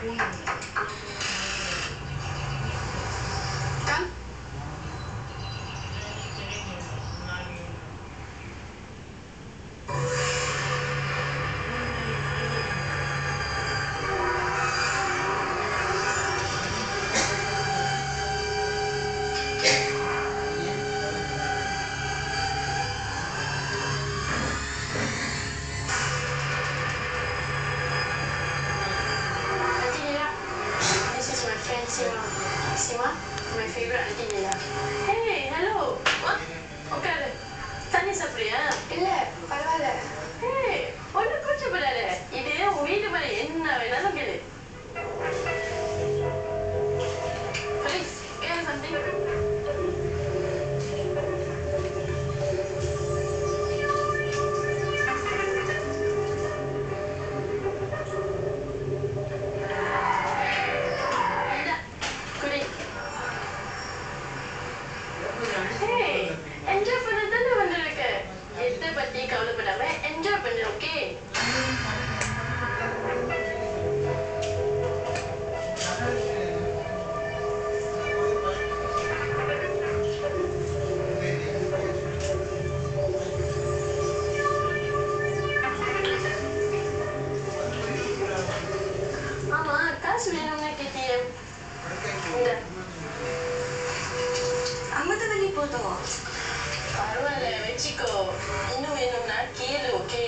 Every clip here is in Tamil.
Come. Sima. Sima, my favorite auntie Lila. Hey, hello. What? உட்காரு. தண்ணி சாப்பிடுறியா? இல்ல, பரவாயில்ல. Hey, ஒன்னும் கூச்சப்படாத. இது உன் வீட்டு மாதிரி என்ன வேணாலும் கேளு. Please, get something. பரவாயில்ல வெச்சிக்கோ இன்னும் வேணும்னா கேளு ஓகே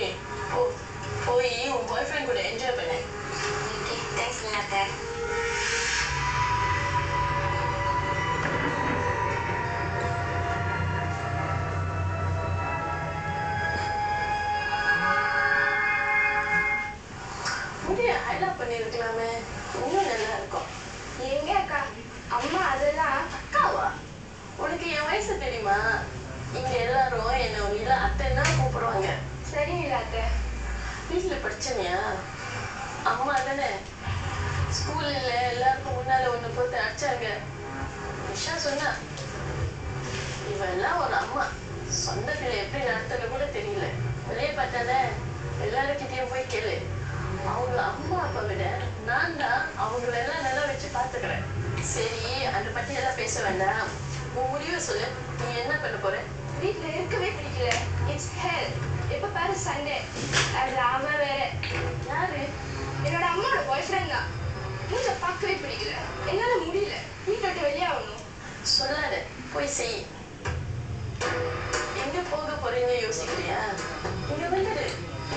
போய் உன் பாய் ஃப்ரெண்ட் கூட என்ஜாய் பண்ணு தேங்க்ஸ் அத்தை. முடிய ஹைலைட் பண்ணிருக்கலாமே இன்னும் நல்லா இருக்கும். எங்க அக்கா அம்மா அதெல்லாம் அக்காவா உனக்கு என் வயசு தெரியுமா? இங்க எல்லாரும் என்ன உள்ள அத்தைன்னா கூப்பிடுவாங்க. சரி அத்தை. வீட்டுல பிரச்சனையா? அம்மா தானே ஸ்கூல்ல எல்லாருக்கும் முன்னால ஒண்ணு போட்டு அடிச்சாங்க. விஷா சொன்னா இவெல்லாம் ஒரு அம்மா சொந்த பிள்ளை எப்படி நடத்துறது கூட தெரியல. வெளியே பார்த்தானே எல்லாருக்கிட்டையும் போய் கேளு. அவங்க அம்மா அப்பா விட நான் தான் அவங்களெல்லாம் நல்லா வச்சு பாத்துக்கிறேன். சரி அதை பத்தி எல்லாம் பேச வேண்டாம். உன் முடிவை சொல்லு. நீ என்ன பண்ண போற? வீட்டுல இருக்கவே பிடிக்கல. இட்ஸ் ஹெல். எப்ப பாரு சண்டே. அதுல அவன் வேற. யாரு? என்னோட அம்மாவோட பாய் ஃப்ரெண்ட் தான். மூஞ்ச பார்க்கவே பிடிக்கல. என்னால முடியல. வீட்டை விட்டு வெளியாகணும். சொல்லாத போய் செய். எங்க போக போறீங்க யோசிக்கலையா? இங்க வந்துடு.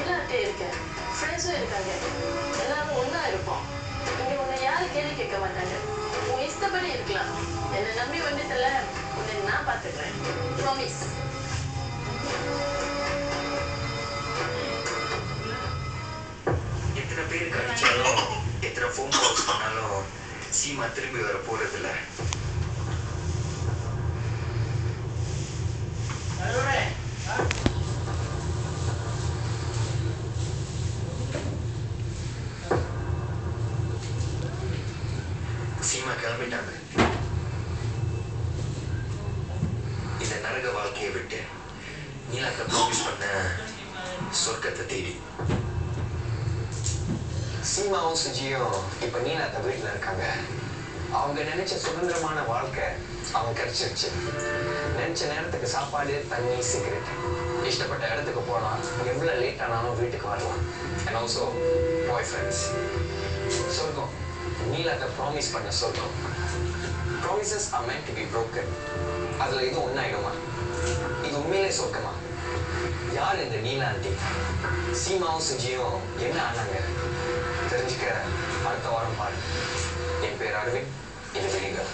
எல்லார்ட்டையும் இருக்க ஃப்ரெண்ட்ஸும் இருக்காங்க. எல்லாரும் ஒன்னா இருப்போம். இங்க உன்னை யாரும் கேள்வி கேட்க மாட்டாங்க. உன் இஷ்டப்படி இருக்கலாம். என்னை நம்பி வந்துட்டல உன்னை நான் பாத்துக்கிறேன். ப்ராமிஸ். எத்தனை பேருக்கு அடிச்சாலும் எத்தனை ஃபோன் கால்ஸ் பண்ணாலும் சீமா திரும்பி வர போறதில்ல. சீமா கிளம்பிட்டாங்க. இந்த நரக வாழ்க்கையை விட்டு நீலாக்க ப்ராமிஸ் பண்ண சொர்க்கத்தை தேடி. சீமாவும் சுஜியும் இப்ப நீலாத்த வீட்டுல இருக்காங்க. அவங்க நினைச்ச சுதந்திரமான வாழ்க்கை அவங்க கிடைச்சிருச்சு. நினைச்ச நேரத்துக்கு சாப்பாடு, தண்ணி, சிகரெட், இஷ்டப்பட்ட இடத்துக்கு போகலாம். எவ்வளவு லேட் ஆனாலும் வீட்டுக்கு வரலாம். And also bye friends. சொர்க்கம் நீலாத்த ப்ராமிஸ் பண்ண சொர்க்கம். Promises R meant to be broken. அதுல இது ஒன்னாயிடுமா? இது உண்மையிலே சொர்க்கமா? யார் இந்த நீலா ஆண்டி? சீமாவும் சுஜியும் என்ன ஆனாங்க தெரிஞ்சுக்க அடுத்த வாரம் பாரு. என் பேர் அரவிந்த். இது வெளிகள்.